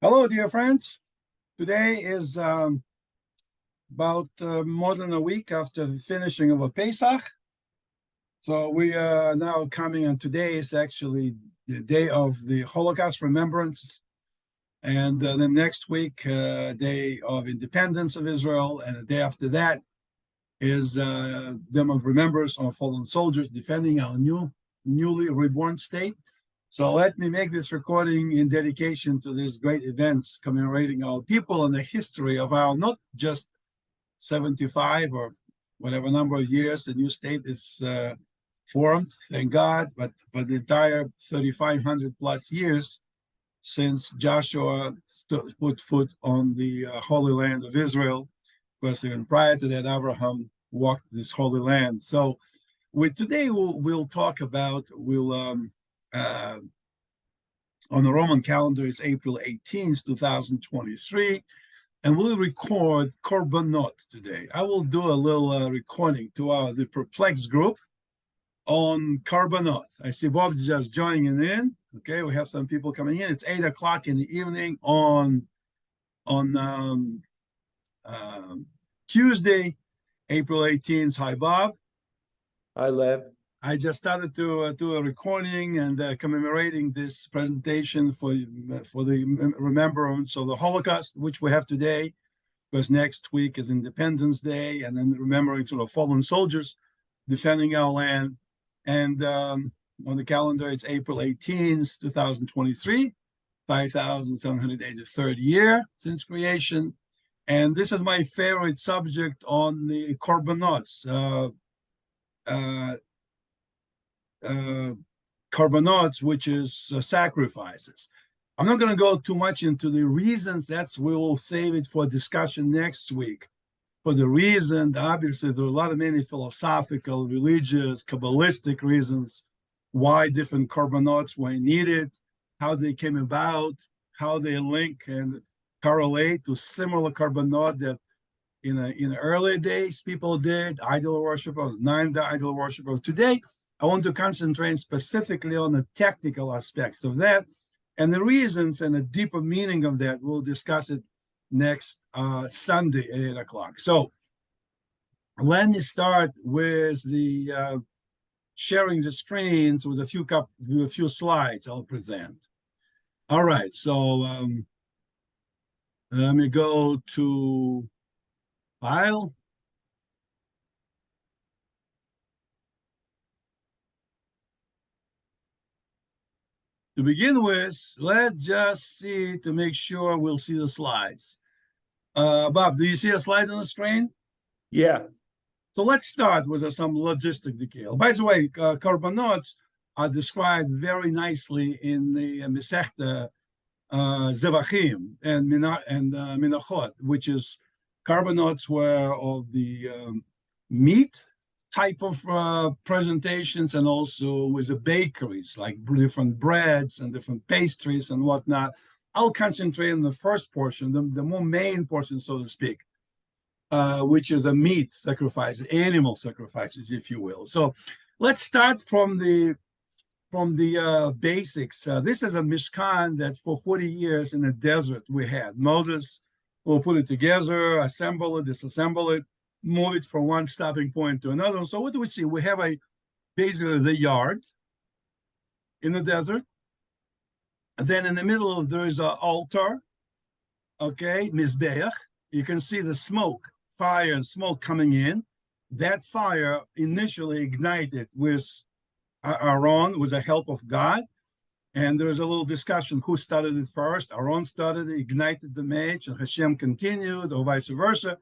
Hello, dear friends. Today is about more than a week after the finishing of a Pesach. So we are now coming on. Today is actually the day of the Holocaust remembrance. And the next week, day of independence of Israel. And the day after that is Day of Remembrance of Fallen Soldiers defending our newly reborn state. So let me make this recording in dedication to these great events commemorating our people and the history of our not just 75 or whatever number of years the new state is formed, thank God, but for the entire 3,500 plus years since Joshua put foot on the Holy Land of Israel. Of course, even prior to that, Abraham walked this Holy Land. So today we'll talk about, on the Roman calendar, it's April 18th, 2023, and we'll record Korbanot today. I will do a little recording to the Perplexed group on Korbanot. I see Bob just joining in. Okay, we have some people coming in. It's 8 o'clock in the evening on Tuesday, April 18th. Hi, Bob. Hi, Lev. I just started to do a recording and commemorating this presentation for the remembrance of the Holocaust, which we have today, because next week is Independence Day, and then remembering sort of fallen soldiers defending our land. And on the calendar, it's April 18th, 2023, 5,783rd year since creation. And this is my favorite subject on the Korbanot. Korbanot, which is sacrifices. I'm not going to go too much into the reasons. We will save it for discussion next week. For the reason, obviously, there are many philosophical, religious, Kabbalistic reasons why different Korbanot were needed, how they came about, how they link and correlate to similar Korbanot that in the earlier days people did, idol worship, or non-idol worship. Today, I want to concentrate specifically on the technical aspects of that and the reasons and the deeper meaning of that. We'll discuss it next Sunday at 8 o'clock. So let me start with the sharing the screens with a few slides I'll present. All right, so let me go to File. To begin with, let's just see to make sure we'll see the slides. Bob, do you see a slide on the screen? Yeah. So let's start with some logistic detail. By the way, Korbanot are described very nicely in the Masechta Zevachim and Menachot, which is Korbanot were of the meat type of presentations, and also with the bakeries, like different breads and different pastries and whatnot. I'll concentrate on the first portion, the more main portion, so to speak, which is a meat sacrifice, animal sacrifices, if you will. So let's start from the basics. This is a Mishkan that for 40 years in the desert we had. Moses will put it together, assemble it, disassemble it, move it from one stopping point to another. So what do we see? We have basically the yard in the desert. And then in the middle there is an altar, okay, Mizbeach. You can see the smoke, fire and smoke coming in. That fire initially ignited with Aaron, with the help of God. And there's a little discussion who started it first. Aaron started it, ignited the match, and Hashem continued, or vice versa.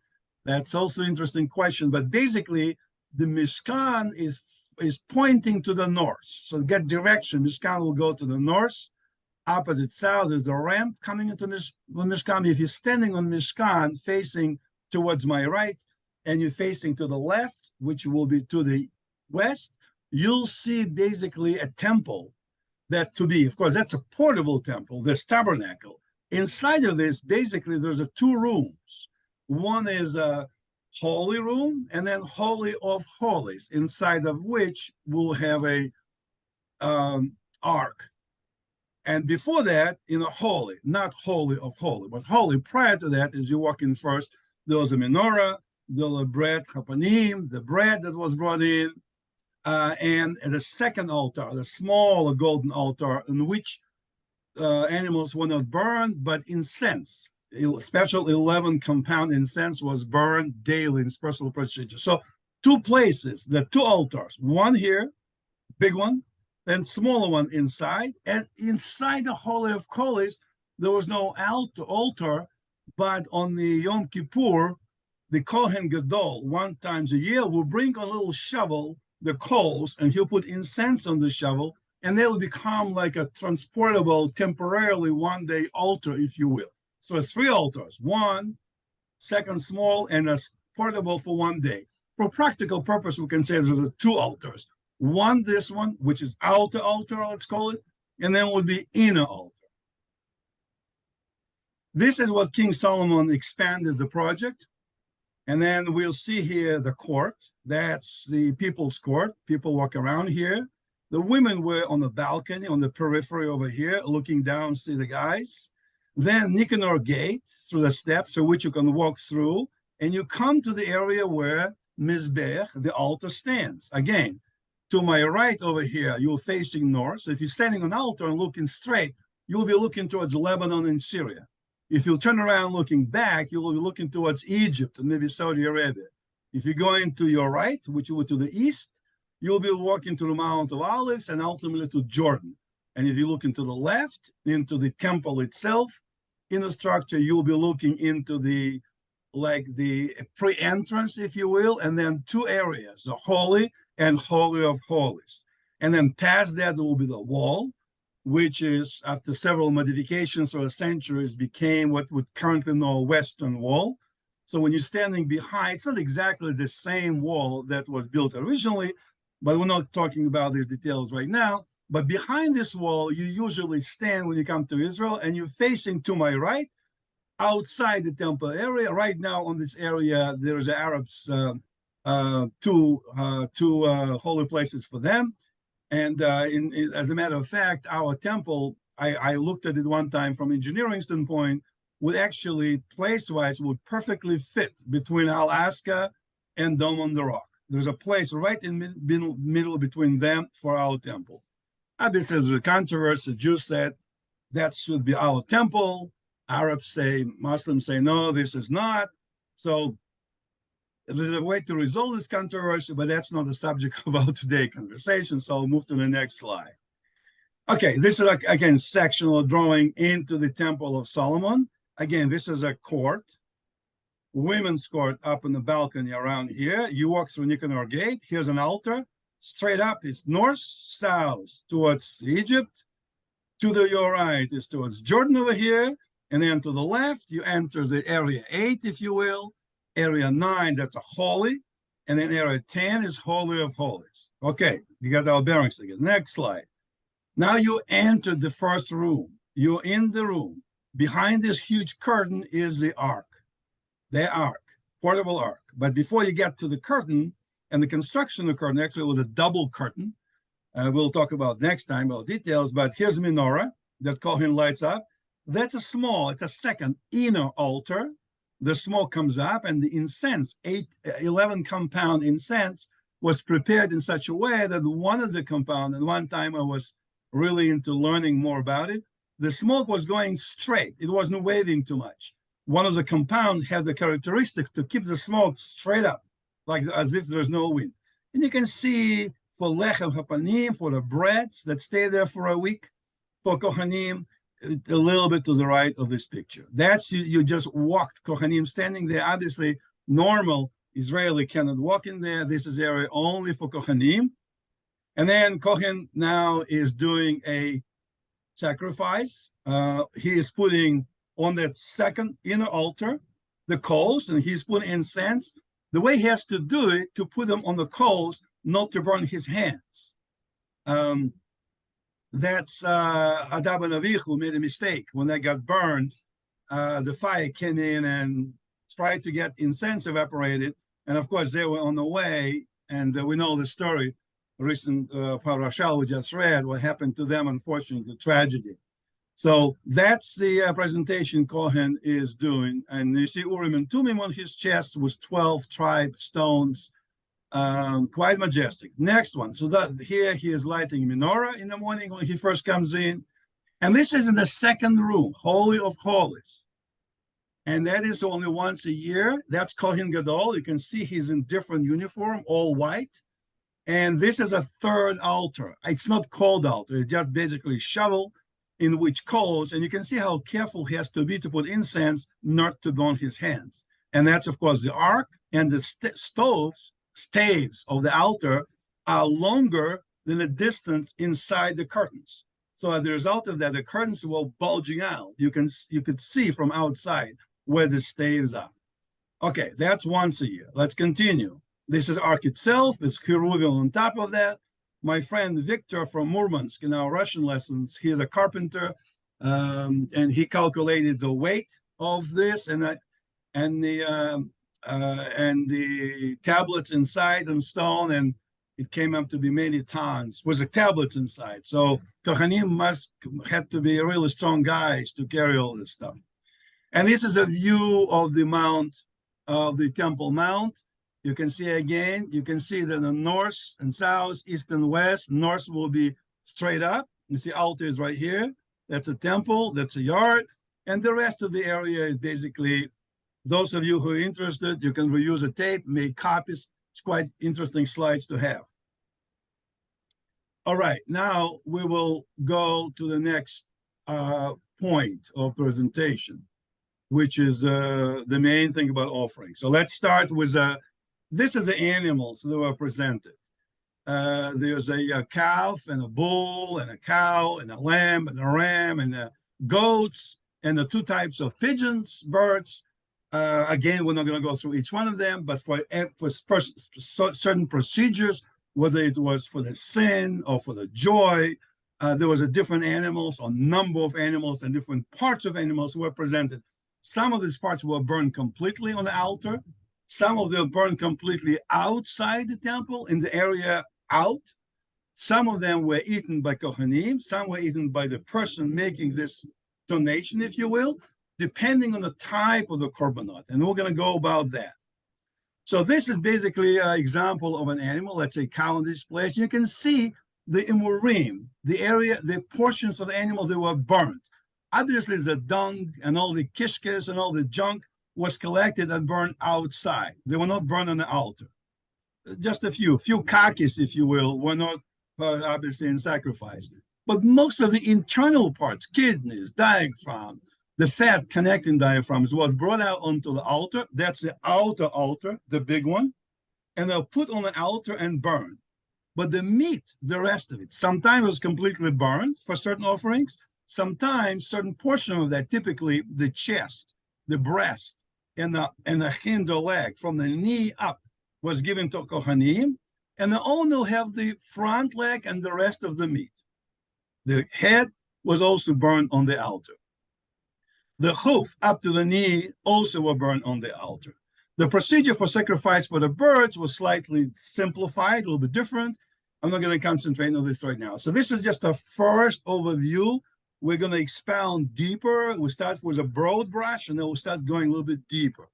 That's also an interesting question. But basically, the Mishkan is pointing to the north. So to get direction, Mishkan will go to the north. Opposite south is the ramp coming into Mishkan. If you're standing on Mishkan facing towards my right, and you're facing to the left, which will be to the west, you'll see basically a temple that to be, of course, that's a portable temple, this tabernacle. Inside of this, basically, there's two rooms. One is a holy room, and then Holy of Holies, inside of which we'll have a ark. And before that, in a holy, not holy of holy, but holy. Prior to that, as you walk in first, there was a menorah, there was bread, chapanim, the bread that was brought in, and the second altar, the small golden altar, in which animals were not burned, but incense, special 11 compound incense was burned daily in special procedure. So two places, the two altars, one here, big one, and smaller one inside. And inside the Holy of Holies, there was no altar, but on the Yom Kippur, the Kohen Gadol, one times a year, will bring a little shovel, the coals, and he'll put incense on the shovel, and they will become like a transportable, temporarily one-day altar, if you will. So it's three altars, one, second small, and a portable for one day. For practical purpose, we can say there's two altars. One, this one, which is outer altar, let's call it, and then would be inner altar. This is what King Solomon expanded the project. And then we'll see here the court. That's the people's court. People walk around here. The women were on the balcony, on the periphery over here, looking down, see the guys. Then Nicanor Gate, through the steps through which you can walk through, and you come to the area where Mizbech, the altar, stands. Again, to my right over here, you're facing north. So if you're standing on the altar and looking straight, you'll be looking towards Lebanon and Syria. If you turn around looking back, you will be looking towards Egypt and maybe Saudi Arabia. If you're going to your right, which will be to the east, you'll be walking to the Mount of Olives and ultimately to Jordan. And if you look into the left, into the temple itself, in the structure, you'll be looking into the pre-entrance, if you will, and then two areas, the Holy and Holy of Holies. And then past that, there will be the wall, which is, after several modifications over centuries, became what we currently know Western Wall. So when you're standing behind, it's not exactly the same wall that was built originally, but we're not talking about these details right now. But behind this wall, you usually stand when you come to Israel, and you're facing to my right, outside the temple area. Right now on this area, there's the Arabs, two holy places for them. And as a matter of fact, our temple, I looked at it one time from engineering standpoint, would actually, place-wise, would perfectly fit between Alaska and Dome on the Rock. There's a place right in the middle between them for our temple. Obviously, there's a controversy. Jews said that should be our temple. Arabs say, Muslims say, no, this is not. So there's a way to resolve this controversy, but that's not the subject of our today conversation. So I'll move to the next slide. Okay, this is, again, sectional drawing into the Temple of Solomon. Again, this is a court, women's court up in the balcony around here. You walk through Nicanor Gate. Here's an altar. Straight up, it's north, south, towards Egypt. To your right is towards Jordan over here. And then to the left, you enter the area 8, if you will. Area 9, that's a holy. And then area 10 is Holy of Holies. Okay, you got our bearings again. Next slide. Now you enter the first room. You're in the room. Behind this huge curtain is the ark. The ark, portable ark. But before you get to the curtain, and the construction of the curtain actually was a double curtain. We'll talk about next time about details, but here's the menorah that Kohen lights up. That's a small, it's a second inner altar. The smoke comes up, and the incense, 11 compound incense, was prepared in such a way that one of the compound, and one time I was really into learning more about it, the smoke was going straight. It wasn't waving too much. One of the compound had the characteristic to keep the smoke straight up, like as if there's no wind. And you can see for lechem hapanim, for the breads that stay there for a week, for kohanim, a little bit to the right of this picture. That's you just walked kohanim standing there. Obviously, normal Israeli cannot walk in there. This is area only for kohanim. And then Kohen now is doing a sacrifice. He is putting on that second inner altar the coals, and he's putting incense. The way he has to do it, to put them on the coals, not to burn his hands. That's Adam and Avihu made a mistake. When they got burned, the fire came in and tried to get incense evaporated. And of course, they were on the way. And we know the story, the recent parashah we just read, what happened to them, unfortunately, the tragedy. So that's the presentation Cohen is doing. And you see Urim and Tumim on his chest with 12 tribe stones. Quite majestic. Next one. So that here he is lighting menorah in the morning when he first comes in. And this is in the second room, Holy of Holies. And that is only once a year. That's Kohen Gadol. You can see he's in different uniform, all white. And this is a third altar. It's not called altar. It's just basically shovel in which coals. And you can see how careful he has to be to put incense, not to burn his hands. And that's, of course, the ark. And the staves of the altar are longer than the distance inside the curtains. So as a result of that, the curtains were bulging out. You could see from outside where the staves are. Okay, that's once a year. Let's continue. This is ark itself. It's Cheruvim on top of that. My friend Victor from Murmansk in our Russian lessons, he is a carpenter, and he calculated the weight of this and the tablets inside and stone, and it came up to be many tons. Was the tablets inside. So Kohanim had to be really strong guys to carry all this stuff. And this is a view of the mount, of the Temple Mount. You can see again, you can see that the north and south, east and west, north will be straight up. You see altar is right here. That's a temple, that's a yard. And the rest of the area is basically, those of you who are interested, you can reuse a tape, make copies. It's quite interesting slides to have. All right, now we will go to the next point of presentation, which is the main thing about offering. So let's start with, this is the animals that were presented. There's a calf and a bull and a cow and a lamb and a ram and goats and the two types of pigeons, birds. Again, we're not going to go through each one of them, but for certain procedures, whether it was for the sin or for the joy, there was a different animals or number of animals and different parts of animals were presented. Some of these parts were burned completely on the altar. Some of them burned completely outside the temple in the area out. Some of them were eaten by Kohanim. Some were eaten by the person making this donation, if you will, depending on the type of the korbanot. And we're going to go about that. So this is basically an example of an animal, let's say cow in this place. You can see the imurim, the area, the portions of the animal that were burnt. Obviously, the dung and all the kishkes and all the junk was collected and burned outside. They were not burned on the altar. Just a few kakis, if you will, were not obviously in sacrifice. But most of the internal parts, kidneys, diaphragm, the fat connecting diaphragms was brought out onto the altar. That's the outer altar, the big one. And they're put on the altar and burned. But the meat, the rest of it, sometimes was completely burned for certain offerings. Sometimes certain portion of that, typically the chest, the breast, and the hinder leg from the knee up was given to Kohanim. And the owner will have the front leg and the rest of the meat. The head was also burned on the altar. The hoof up to the knee also were burned on the altar. The procedure for sacrifice for the birds was slightly simplified, a little bit different. I'm not going to concentrate on this right now. So this is just a first overview. We're going to expound deeper. We'll start with a broad brush, and then we'll start going a little bit deeper.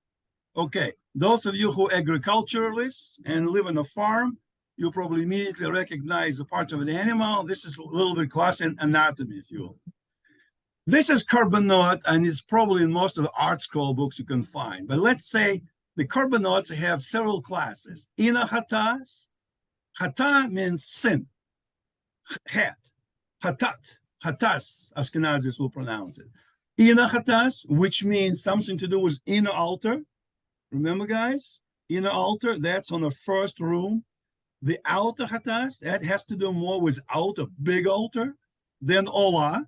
Okay, those of you who are agriculturalists and live on a farm, you'll probably immediately recognize the parts of an animal. This is a little bit class and anatomy, if you will. This is korbanot, and it's probably in most of the art scroll books you can find. But let's say the korbanot have several classes. Ina hatas. Hata means sin. Het. Hatat. Hatas, Ashkenazis will pronounce it. Ina hatas, which means something to do with inner altar. Remember, guys? Inner altar, that's on the first room. The outer hatas, that has to do more with outer, big altar. Then olah.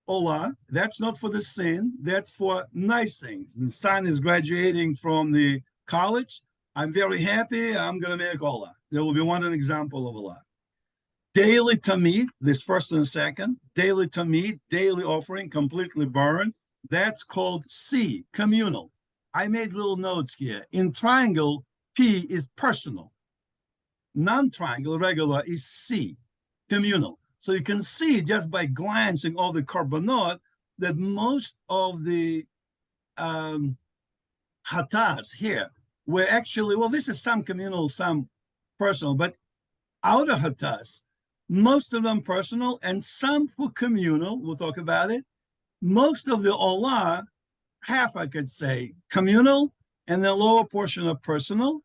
Olah, that's not for the sin, that's for nice things. The son is graduating from the college. I'm very happy, I'm going to make olah. There will be one example of olah. Daily tamid, this first and second, daily tamid, daily offering, completely burned. That's called C, communal. I made little notes here. In triangle, P is personal. Non-triangle, regular, is C, communal. So you can see just by glancing all the carbonate that most of the hatas here were actually, well, this is some communal, some personal, but outer hatas, most of them personal and some for communal. We'll talk about it. Most of the olah, half I could say, communal, and the lower portion of personal.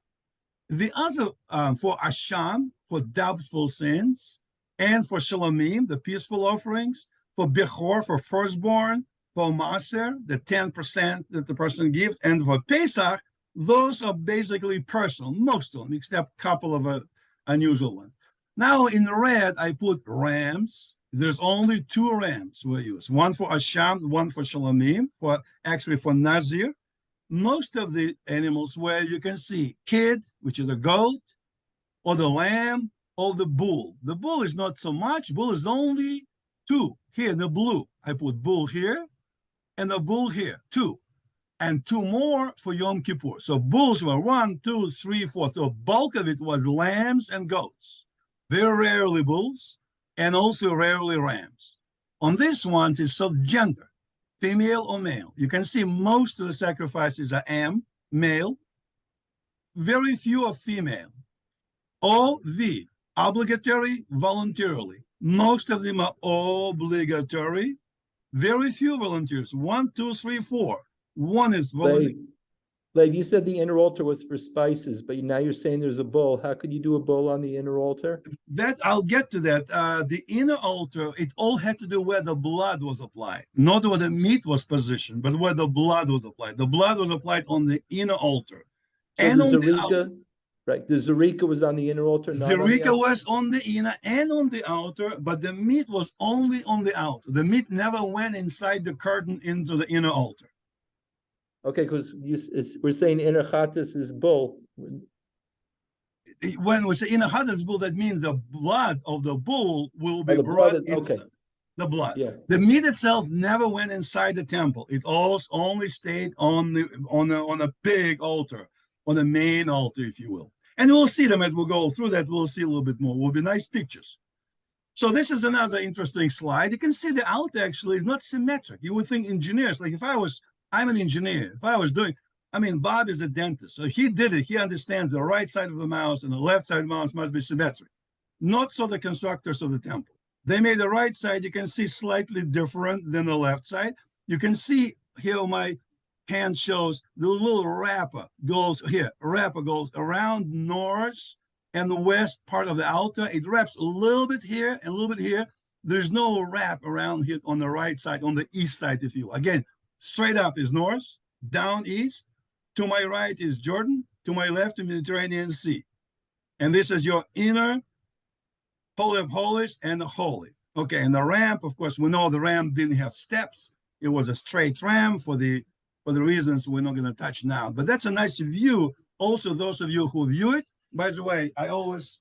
The other for asham, for doubtful sins, and for shalomim, the peaceful offerings, for bechor, for firstborn, for maser, the 10% that the person gives, and for pesach, those are basically personal, most of them, except a couple of unusual ones. Now in red, I put rams. There's only 2 rams we use, one for asham, one for shalomim, for nazir. Most of the animals where you can see kid, which is a goat, or the lamb, or the bull. The bull is not so much. Bull is only 2. Here in the blue, I put bull here, and the bull here, 2. And 2 more for Yom Kippur. So bulls were 1, 2, 3, 4. So bulk of it was lambs and goats. Very rarely bulls, and also rarely rams. On this one, it's subgender, female or male. You can see most of the sacrifices are male. Very few are female. O-V, obligatory, voluntarily. Most of them are obligatory. Very few volunteers. 1, 2, 3, 4. One is voluntary. Lev, you said the inner altar was for spices, but now you're saying there's a bowl. How could you do a bowl on the inner altar? That I'll get to that. The inner altar, it all had to do where the blood was applied, not where the meat was positioned, but where the blood was applied. The blood was applied on the inner altar. So and the on Zarika, right? The Zarika was on the inner altar. Zarika was on the inner and on the outer, but the meat was only on the outer. The meat never went inside the curtain into the inner altar. Okay, because we're saying inner chatas is bull. When we say inner chatas bull, that means the blood of the bull will be brought inside. Okay. The blood. Yeah. The meat itself never went inside the temple. It only stayed on a big altar, on the main altar, if you will. And we'll see them as we'll go through that. We'll see a little bit more. Will be nice pictures. So this is another interesting slide. You can see the altar actually is not symmetric. You would think engineers, like I'm an engineer. If I was doing, Bob is a dentist, so he did it. He understands the right side of the mouse and the left side of the mouse must be symmetric. Not so the constructors of the temple. They made the right side, you can see slightly different than the left side. You can see here my hand shows the little wrapper goes here. Wrapper goes around north and the west part of the altar. It wraps a little bit here and a little bit here. There's no wrap around here on the right side, on the east side, if you will. Again, straight up is north, down east. To my right is Jordan. To my left, the Mediterranean Sea. And this is your inner Holy of Holies and the Holy. Okay, and the ramp, of course, we know the ramp didn't have steps. It was a straight ramp for the reasons we're not going to touch now. But that's a nice view. Also, those of you who view it, by the way, I always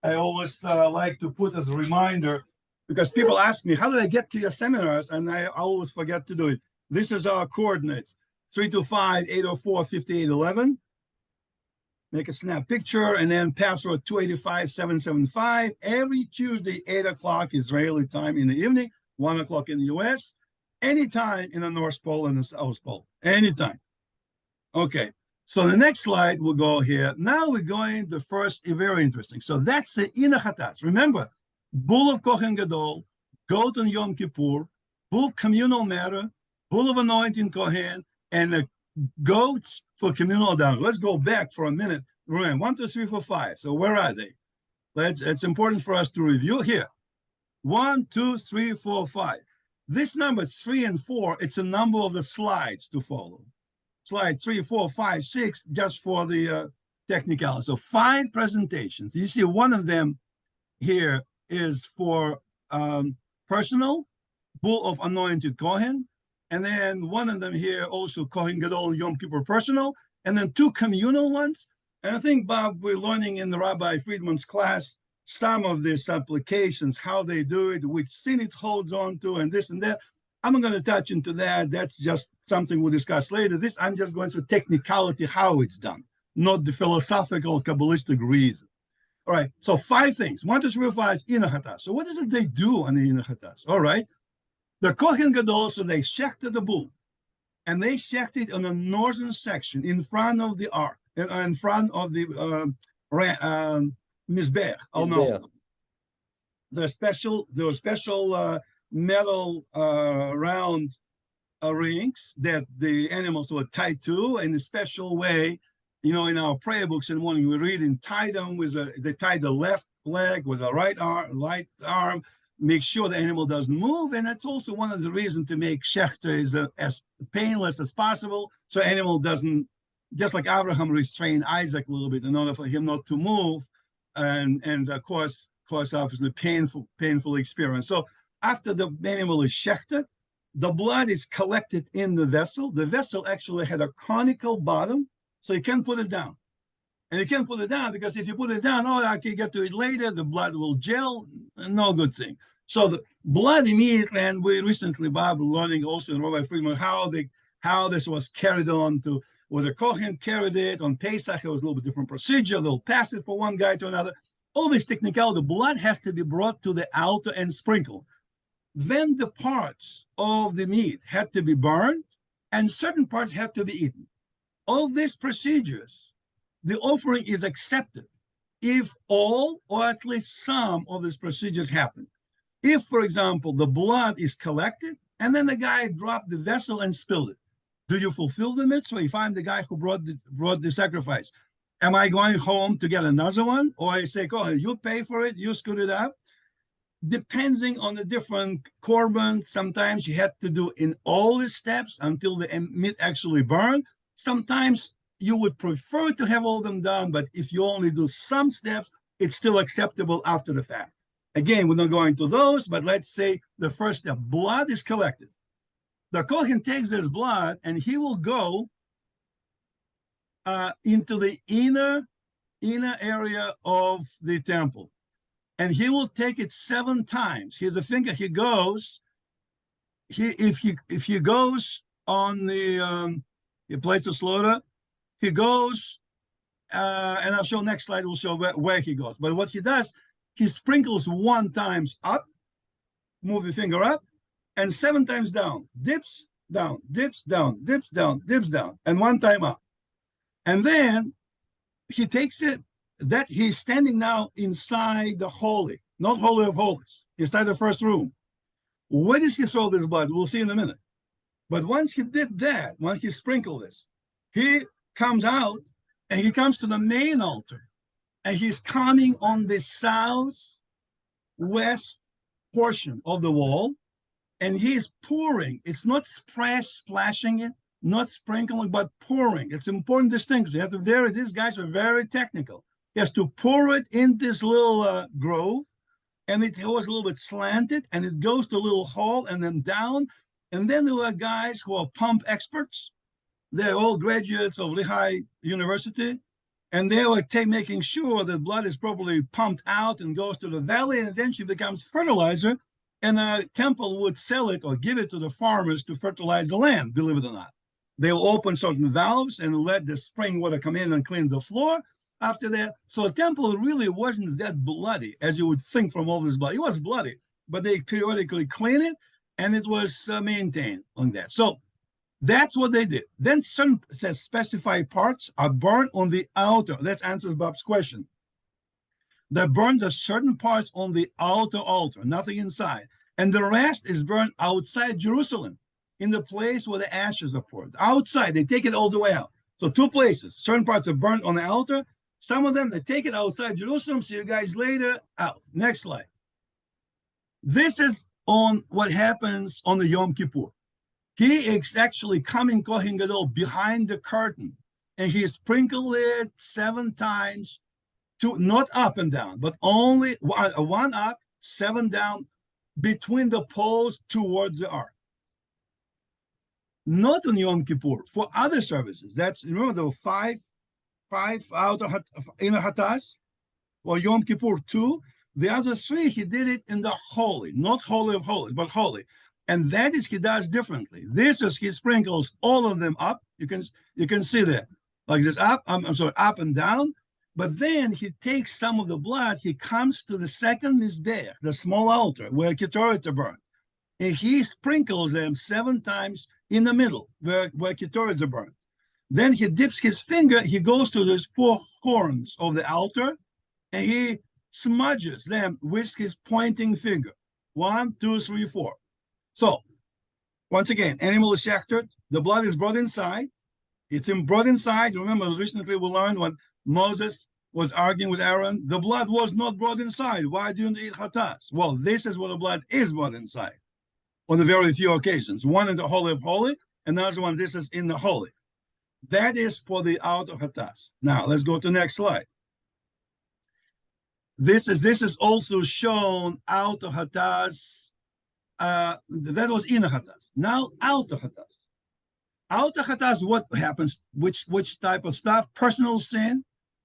like to put as a reminder, because people ask me, how did I get to your seminars? And I always forget to do it. This is our coordinates, 325-804-5811. Make a snap picture, and then password 285-775. Every Tuesday, 8 o'clock Israeli time in the evening, 1 o'clock in the US, anytime in the North Pole and the South Pole, anytime. Okay, so the next slide will go here. Now we're going to first, very interesting. So that's the inner chatats. Remember, bull of Kohen Gadol, goat on Yom Kippur, bull communal matter, bull of anointing Kohen, and the goats for communal down. Let's go back for a minute. Remember, 1, 2, 3, 4, 5. So where are they? It's important for us to review here. 1, 2, 3, 4, 5. This number 3 and 4, it's a number of the slides to follow. Slide 3, 4, 5, 6, just for the technicality. So 5 presentations. You see one of them here is for personal, bull of anointed Kohen. And then one of them here also Kohen Gadol Yom Kippur personal, and then 2 communal ones. And I think, Bob, we're learning in the Rabbi Friedman's class some of these applications, how they do it, which sin it holds on to, and this and that. I'm not going to touch into that. That's just something we'll discuss later. This, I'm just going through technicality, how it's done, not the philosophical, Kabbalistic reason. All right. So 5 things. 1, 2, 3, 4, 5 inner hatas. So what is it they do on the inner hatas? All right. The Kohen Gadol, so they shechted the bull, and they shechted on the northern section in front of the ark, in front of the mizbech. Oh no, there were special metal round rings that the animals were tied to in a special way. You know, in our prayer books in the morning, we read and tie them they tie the left leg with the right arm, make sure the animal doesn't move. And that's also one of the reasons to make shechter as painless as possible. So animal doesn't, just like Abraham restrained Isaac a little bit in order for him not to move and of course obviously painful experience. So after the animal is shechted, the blood is collected in the vessel. The vessel actually had a conical bottom, so you can't put it down. And you can't put it down because if you put it down, I can get to it later, the blood will gel, no good thing. So the blood immediately, and we recently, Bob, learning also in Rabbi Friedman, how this was carried on to, where the Kohen carried it on Pesach, it was a little bit different procedure, they'll pass it from one guy to another. All this technicality, the blood has to be brought to the altar and sprinkled. Then the parts of the meat had to be burned and certain parts had to be eaten. All these procedures, the offering is accepted if all or at least some of these procedures happen. If, for example, the blood is collected and then the guy dropped the vessel and spilled it, do you fulfill the mitzvah if I'm the guy who brought the sacrifice? Am I going home to get another one? Or I say, oh, you pay for it, you screwed it up? Depending on the different korban, sometimes you have to do in all the steps until the meat actually burned. Sometimes you would prefer to have all of them done, but if you only do some steps, it's still acceptable after the fact. Again, we're not going to those, but let's say the first step, blood is collected. The Kohen takes this blood and he will go into the inner area of the temple. And he will take it 7 times. Here's a finger. He goes. If he goes on the plates of slaughter, he goes. And I'll show next slide. Will show where he goes. But what he does, he sprinkles 1 time up, move the finger up, and 7 times down. Dips down, dips down, dips down, dips down, and 1 time up. And then he takes it. That he's standing now inside the holy, not holy of holies, inside the first room. Where does he throw this blood? We'll see in a minute. But once he did that, once he sprinkled this, he comes out and he comes to the main altar and he's coming on the southwest portion of the wall and he's pouring. It's not splashing it, not sprinkling, but pouring. It's an important distinction. You have to these guys are very technical. He has to pour it in this little grove, and it was a little bit slanted, and it goes to a little hole and then down. And then there are guys who are pump experts. They're all graduates of Lehigh University, and they were making sure that blood is properly pumped out and goes to the valley and eventually becomes fertilizer. And the temple would sell it or give it to the farmers to fertilize the land, believe it or not. They will open certain valves and let the spring water come in and clean the floor. After that, so the temple really wasn't that bloody as you would think from all this blood. It was bloody, but they periodically clean it, and it was maintained on that. So that's what they did. Then certain specified parts are burned on the outer. That answers Bob's question. They burned the certain parts on the outer altar, nothing inside, and the rest is burned outside Jerusalem, in the place where the ashes are poured. Outside, they take it all the way out. So 2 places. Certain parts are burned on the altar. Some of them, they take it outside Jerusalem. See you guys later. Out. Next slide. This is on what happens on the Yom Kippur. He is actually coming, Kohen Gadol, behind the curtain, and he sprinkled it 7 times, not up and down, but only 1 up, 7 down, between the poles towards the ark. Not on Yom Kippur, for other services. That's, remember, there were 5 outer inner hatas, or Yom Kippur 2. The other 3, he did it in the holy, not holy of holies, but holy. And that is, he does differently. This is, he sprinkles all of them up. You can see that, like this, up, up and down. But then he takes some of the blood, he comes to the second Mizbeach, the small altar where Ketoret are burned, and he sprinkles them 7 times in the middle where Ketoret are burned. Then he dips his finger, he goes to those 4 horns of the altar, and he smudges them with his pointing finger. 1, 2, 3, 4. So, once again, animal is shechted, the blood is brought inside. It's brought inside. Remember, recently we learned when Moses was arguing with Aaron, the blood was not brought inside. Why do you eat chatas? Well, this is where the blood is brought inside on the very few occasions. One in the Holy of Holy, and another one, this is in the Holy. That is for the out of chatas. Now, let's go to the next slide. This is also shown out of chatas. That was in the chatas. Now, out of chatas. Out of chatas, what happens? Which type of stuff? Personal sin,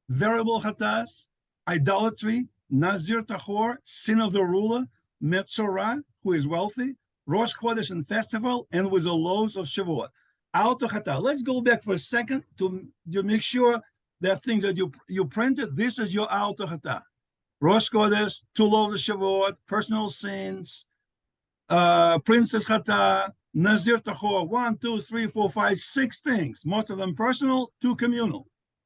variable chatas, idolatry, nazir tahor, sin of the ruler, metzorah, who is wealthy, Rosh Chodesh and festival, and with the loaves of Shavuot. Out of chatas. Let's go back for a second to make sure that things that you printed. This is your out of chatas. Rosh Chodesh, 2 loaves of Shavuot, personal sins, princess chata, nazir tahor, 1, 2, 3, 4, 5, 6 things. Most of them personal, 2 communal.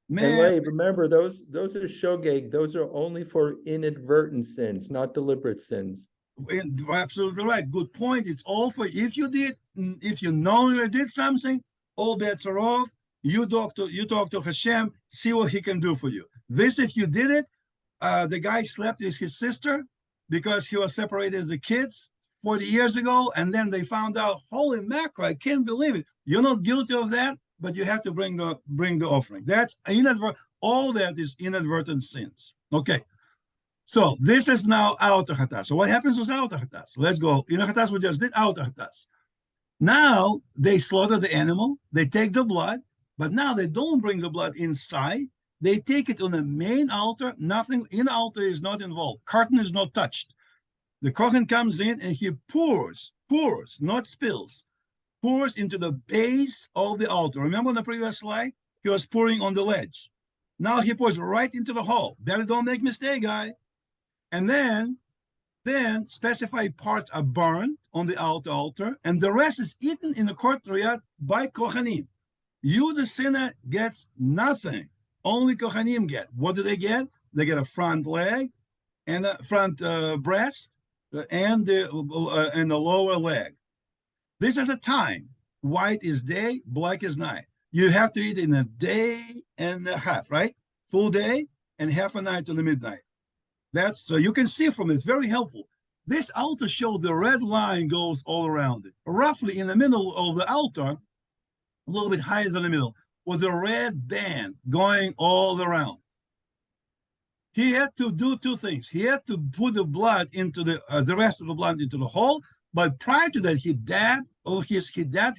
And Ray, remember, those are shogeg. Those are only for inadvertent sins, not deliberate sins. Absolutely right. Good point. It's all for if you knowingly did something, all bets are off. You talk to Hashem, see what He can do for you. This, if you did it, the guy slept with his sister because he was separated as a kid 40 years ago, and then they found out, holy mackerel, I can't believe it. You're not guilty of that, but you have to bring the offering. That's all that is inadvertent sins. Okay. So this is now out of chatas. So what happens with out of chatas? Let's go. In chatas we just did out of chatas. Now they slaughter the animal, they take the blood, but now they don't bring the blood inside. They take it on the main altar. Nothing in the altar is not involved. Curtain is not touched. The Kohen comes in and he pours, not spills, pours into the base of the altar. Remember on the previous slide? He was pouring on the ledge. Now he pours right into the hole. Better don't make mistake, guy. And then specified parts are burned on the altar, and the rest is eaten in the courtyard by Kohanim. You, the sinner, gets nothing. Only Kohanim get. What do they get? They get a front leg and a front breast and the lower leg. This is the time. White is day, black is night. You have to eat in a day and a half, right? Full day and half a night to the midnight. That's so you can see from it. It's very helpful. This altar shows the red line goes all around it. Roughly in the middle of the altar, a little bit higher than the middle, was a red band going all around. He had to do 2 things. He had to put the blood into the rest of the blood into the hole. But prior to that, he dabbed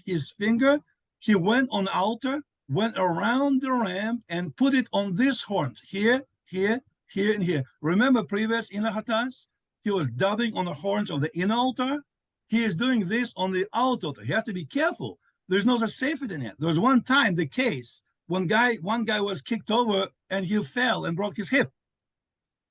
his finger. He went on the altar, went around the ram, and put it on these horns here, here, here, and here. Remember previous inner chatas? He was dabbing on the horns of the inner altar. He is doing this on the outer altar. You have to be careful. There's no safety in it. There was one time the case, one guy was kicked over and he fell and broke his hip.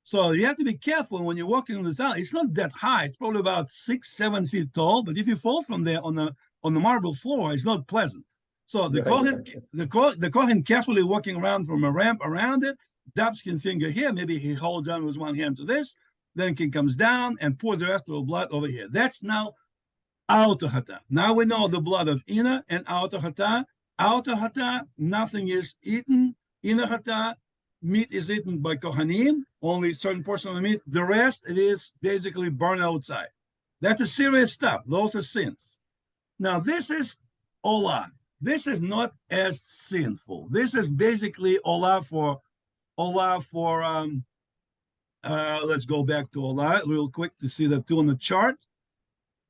So you have to be careful when you're walking on this alley. It's not that high. It's probably about 6, 7 feet tall. But if you fall from there on the marble floor, it's not pleasant. So the Kohen carefully walking around from a ramp around it, dabs his finger here. Maybe he holds on with one hand to this. Then he comes down and pours the rest of the blood over here. That's now outer chata. Now we know the blood of inner and outer chata. Outer chata, nothing is eaten. Inner chata, meat is eaten by Kohanim, only a certain portion of the meat. The rest, it is basically burned outside. That's a serious stuff. Those are sins. Now, this is olah. This is not as sinful. This is basically olah for let's go back to olah real quick to see the 2 on the chart.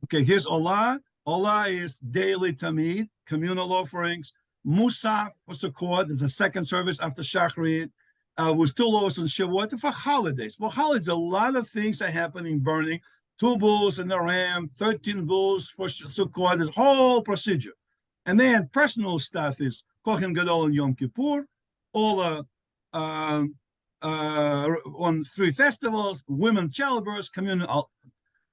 Okay, here's olah. Olah is daily tamid, communal offerings. Musaf for Sukkot is the second service after Shacharit. With 2 loaves on Shavuot for holidays. For holidays, a lot of things are happening, burning. 2 bulls and a ram, 13 bulls for Sukkot, this whole procedure. And then personal stuff is Kohen Gadol and Yom Kippur, all on 3 festivals, women childbirth, communal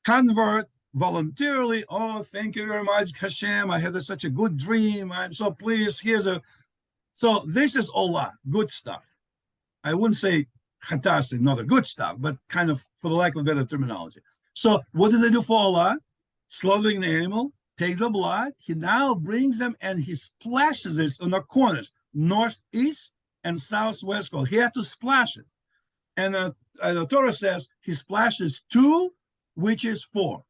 convert, voluntarily. Oh, thank you very much, Hashem. I had such a good dream. I'm so pleased. So this is Allah, good stuff. I wouldn't say fantastic, not a good stuff, but kind of, for the lack of better terminology. So what do they do for Allah? Slaughtering the animal, take the blood. He now brings them and he splashes it on the corners, northeast and southwest corner. He has to splash it. And the Torah says he splashes 2, which is 4.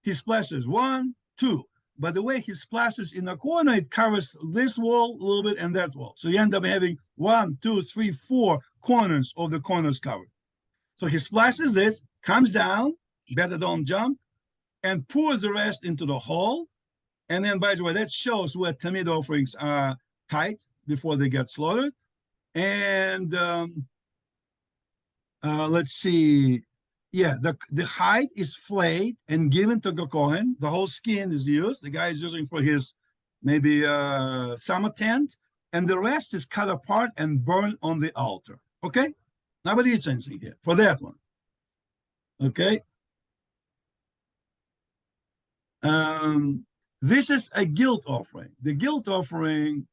He splashes 1, 2. But the way he splashes in the corner, it covers this wall a little bit and that wall. So you end up having 1, 2, 3, 4 corners of the corners covered. So he splashes this, comes down, better don't jump, and pours the rest into the hole. And then, by the way, that shows where Tamid offerings are tight before they get slaughtered. And let's see. Yeah, the hide is flayed and given to the Kohen. The whole skin is used. The guy is using for his maybe summer tent. And the rest is cut apart and burned on the altar. Okay? Nobody eats anything here for that one. Okay? This is a guilt offering. The guilt offering,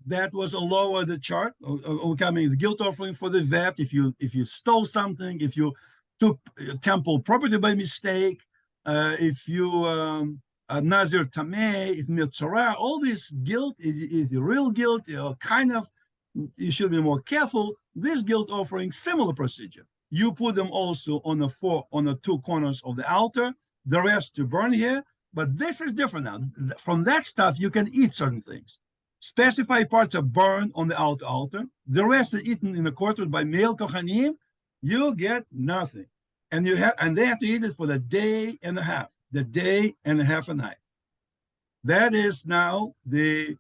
that was a lower the chart. The guilt offering for the vet, if you stole something, if you took temple property by mistake, if you Nazir Tameh, if Mitzorah, all this guilt is the real guilt, kind of, you should be more careful. This guilt offering, similar procedure. You put them also on the 2 corners of the altar, the rest to burn here, but this is different now. From that stuff, you can eat certain things. Specified parts are burned on the altar. The rest is eaten in the courtyard by male Kohanim. You get nothing. And they have to eat it for the day and a half a night. That is now the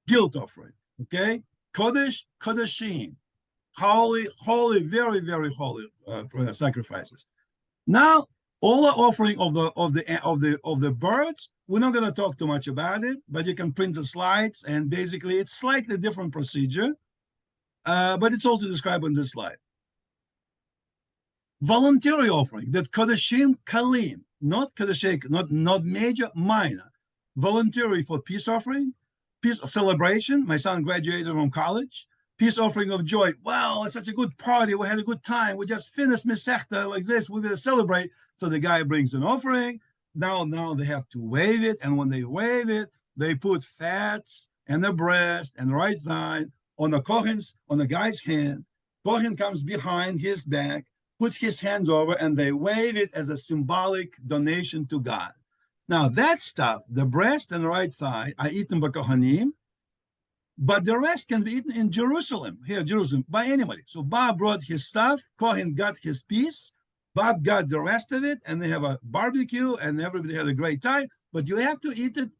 guilt offering. Okay? Kodesh, Kodeshim. Holy, very, very holy sacrifices. Now, all the offering of the birds, we're not going to talk too much about it, but you can print the slides, and basically it's slightly different procedure, but it's also described on this slide. Voluntary offering, that Kodeshim Kalim, not Kodeshim, not major, minor. Voluntary for peace offering, peace celebration. My son graduated from college. Peace offering of joy. Wow, it's such a good party. We had a good time. We just finished Masechta like this. We're going to celebrate. So the guy brings an offering. Now they have to wave it. And when they wave it, they put fats and the breast and the right thigh on the guy's hand. Kohen comes behind his back, puts his hands over, and they wave it as a symbolic donation to God. Now that stuff, the breast and the right thigh, are eaten by Kohanim, but the rest can be eaten in Jerusalem, by anybody. So Bob brought his stuff, Kohen got his piece, Bob got the rest of it, and they have a barbecue, and everybody had a great time. But you have to eat it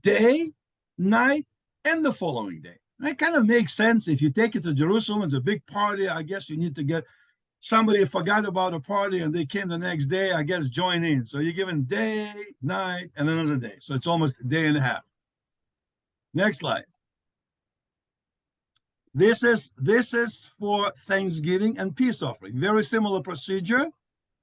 day, night, and the following day. That kind of makes sense. If you take it to Jerusalem, it's a big party. I guess you need to get somebody who forgot about a party and they came the next day, I guess, join in. So you're given day, night, and another day. So it's almost a day and a half. Next slide. This is for Thanksgiving and peace offering. Very similar procedure.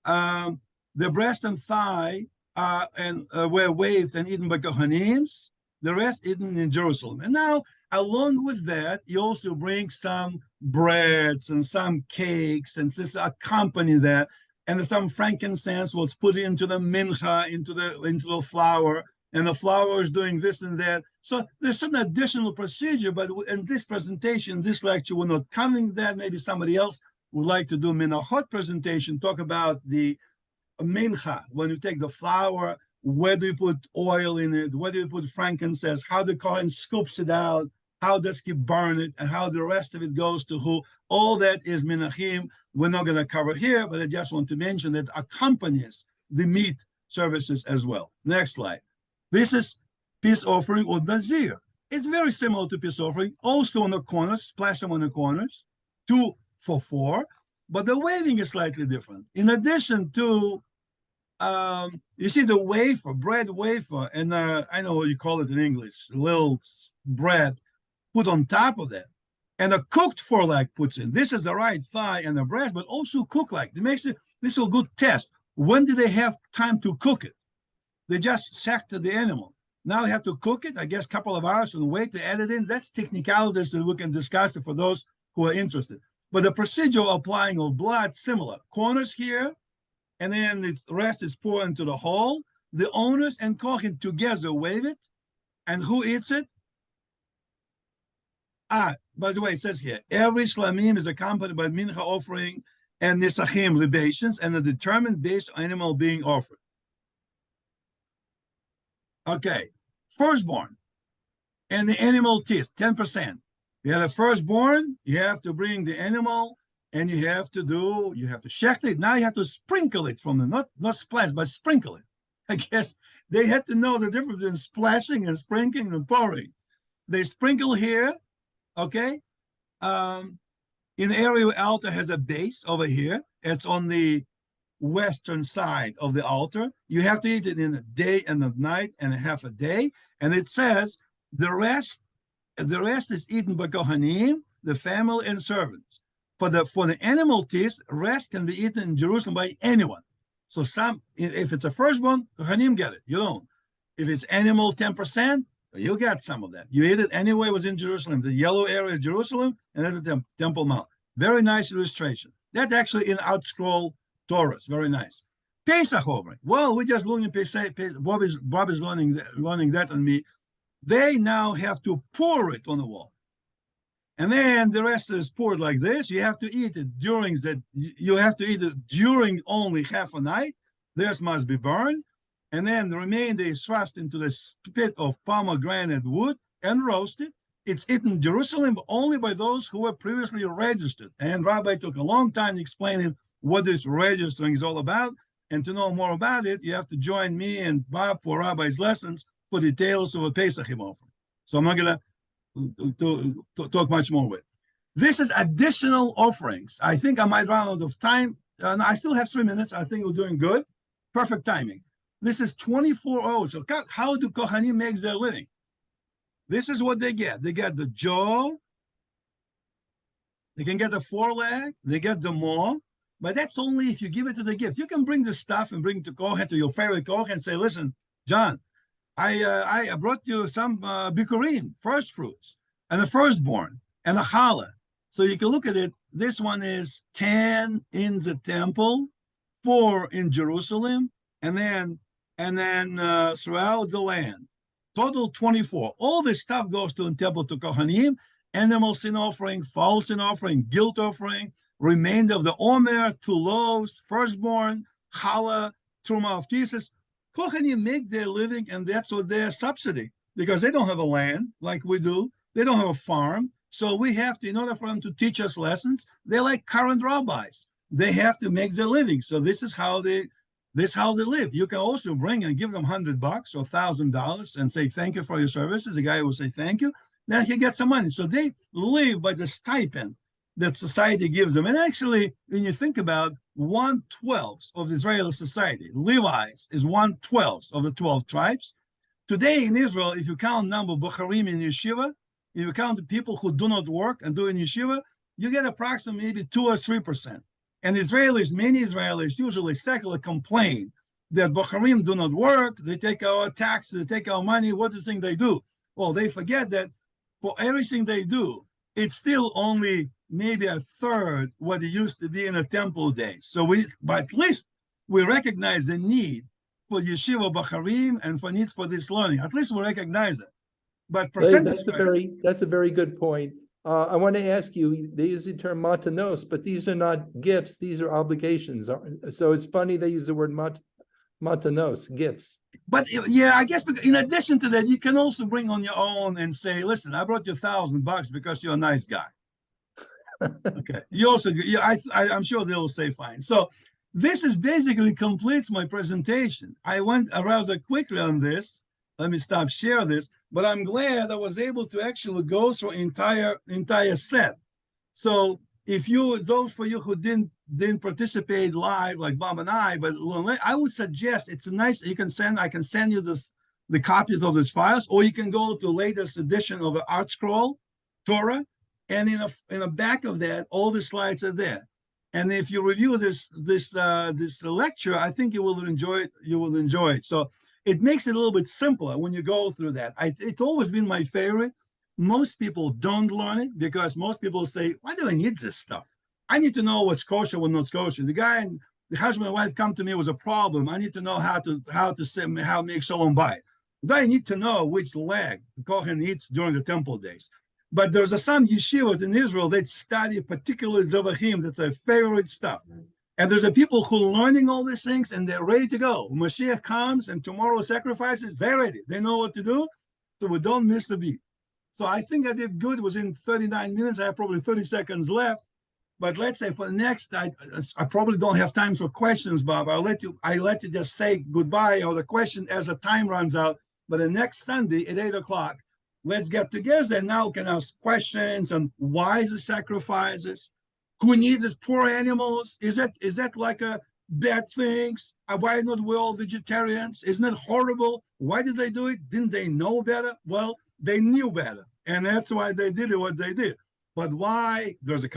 The breast and thigh were waved and eaten by Kohanims. The rest eaten in Jerusalem. And now, along with that, you also bring some breads and some cakes and just accompany that. And some frankincense was put into the mincha, into the flour, and the flour is doing this and that. So there's some additional procedure, but in this presentation, this lecture, we're not covering that. Maybe somebody else would like to do minachot presentation, talk about the mincha, when you take the flour, where do you put oil in it, where do you put frankincense, how the Kohen scoops it out, how does he burn it, and how the rest of it goes to who. All that is minachim. We're not going to cover here, but I just want to mention that accompanies the meat services as well. Next slide. This is peace offering or nazir. It's very similar to peace offering, also on the corners, splash them on the corners, 2 for 4, but the waving is slightly different. In addition to, you see the wafer, bread wafer, and I know what you call it in English, little bread. put on top of that. And a cooked foreleg puts in. This is the right thigh and the breast, but also cooked leg. It makes it, this is a good test. When do they have time to cook it? They just sacked the animal. Now they have to cook it, I guess, a couple of hours and wait to add it in. That's technicalities that we can discuss it for those who are interested. But the procedure of applying of blood, similar. Corners here, and then the rest is poured into the hole. The owners and kohen together wave it. And who eats it? By the way, it says here, every shlamim is accompanied by mincha offering and nisachim libations and a determined base animal being offered. Okay, firstborn and the animal teeth, 10%. You have a firstborn, you have to bring the animal and you have to shekel it. Now you have to sprinkle it from the, not splash, but sprinkle it. I guess they had to know the difference between splashing and sprinkling and pouring. They sprinkle here, okay? In the area where altar has a base over here, it's on the western side of the altar. You have to eat it in a day and a night and a half a day. And it says the rest is eaten by Kohanim, the family and servants. For the animal teeth, rest can be eaten in Jerusalem by anyone. So if it's a firstborn, Kohanim get it. You don't. If it's animal 10%, you get some of that. You eat it anyway within Jerusalem. The yellow area is Jerusalem, and that's the Temple Mount. Very nice illustration. That's actually in Outscroll Torah. Very nice. Pesach offering. Well, we're just learning Pesach. Bob is learning that on me. They now have to pour it on the wall. And then the rest is poured like this. You have to eat it during only half a night. This must be burned. And then the remainder is thrust into the spit of pomegranate wood and roasted. It's eaten in Jerusalem only by those who were previously registered. And Rabbi took a long time explaining what this registering is all about. And to know more about it, you have to join me and Bob for Rabbi's lessons for details of a Pesachim offering. So I'm not going to talk much more with. This is additional offerings. I think I might run out of time. I still have 3 minutes. I think we're doing good. Perfect timing. This is 24 hours. So how do Kohanim make their living? This is what they get. They get the jaw. They can get the foreleg. They get the maw. But that's only if you give it to the gift. You can bring this stuff and bring it to Kohen, to your favorite Kohen, and say, listen, John, I brought you some bikurim, first fruits, and a firstborn, and a challah. So you can look at it. This one is 10 in the temple, 4 in Jerusalem, and then throughout the land. Total 24. All this stuff goes to the temple to Kohanim, animal sin offering, foul sin offering, guilt offering, remainder of the omer, 2 loaves, firstborn, challah, truma of Jesus. Kohanim make their living, and that's what their subsidy, because they don't have a land like we do. They don't have a farm. So we have to, in order for them to teach us lessons, they're like current rabbis. They have to make their living. So this is how they live. You can also bring and give them $100 or $1,000 and say, thank you for your services. The guy will say, thank you. Then he gets some money. So they live by the stipend that society gives them. And actually, when you think about 1/12 of the Israeli society, Levites is 1/12 of the 12 tribes. Today in Israel, if you count number of Bucharim in yeshiva, if you count the people who do not work and do in yeshiva, you get approximately maybe 2 or 3%. And many Israelis, usually secular, complain that Bucharim do not work, they take our taxes, they take our money. What do you think they do? Well, they forget that for everything they do, it's still only maybe a third what it used to be in a temple day. But at least we recognize the need for yeshiva Bucharim and for need for this learning. At least we recognize it. But that's a very good point. I want to ask you, they use the term matanos, but these are not gifts, these are obligations. So it's funny they use the word matanos, gifts. But yeah, I guess in addition to that, you can also bring on your own and say, listen, I brought you $1,000 because you're a nice guy. Okay. You also, I'm sure they'll say fine. So this is basically completes my presentation. I went rather quickly on this. Let me stop share this, but I'm glad I was able to actually go through entire set. So if those for you who didn't participate live like Bob and I would suggest it's a nice, I can send you the copies of these files, or you can go to latest edition of the Art Scroll Torah, and in the back of that, all the slides are there. And if you review this lecture, I think you will enjoy it. You will enjoy it. So it makes it a little bit simpler when you go through that. It's always been my favorite. Most people don't learn it because most people say, "Why do I need this stuff? I need to know what's kosher, what's not kosher." The husband and wife come to me with a problem. I need to know how to make shalom bayit. I need to know which leg the Kohen eats during the temple days. But there's some yeshivot in Israel that study particularly Zevachim. That's their favorite stuff. And there's a people who are learning all these things and they're ready to go. When Mashiach comes and tomorrow sacrifices, they're ready. They know what to do. So we don't miss a beat. So I think I did good. It was in 39 minutes. I have probably 30 seconds left. But let's say for the next, I probably don't have time for questions, Bob. I let you just say goodbye or the question as the time runs out. But the next Sunday at 8 o'clock, let's get together and now can ask questions on why is the sacrifices, who needs it, poor animals. Is that like a bad things? Why not we all vegetarians? Isn't it horrible? Why did they do it? Didn't they know better? Well, they knew better. And that's why they did it what they did. But why? There's a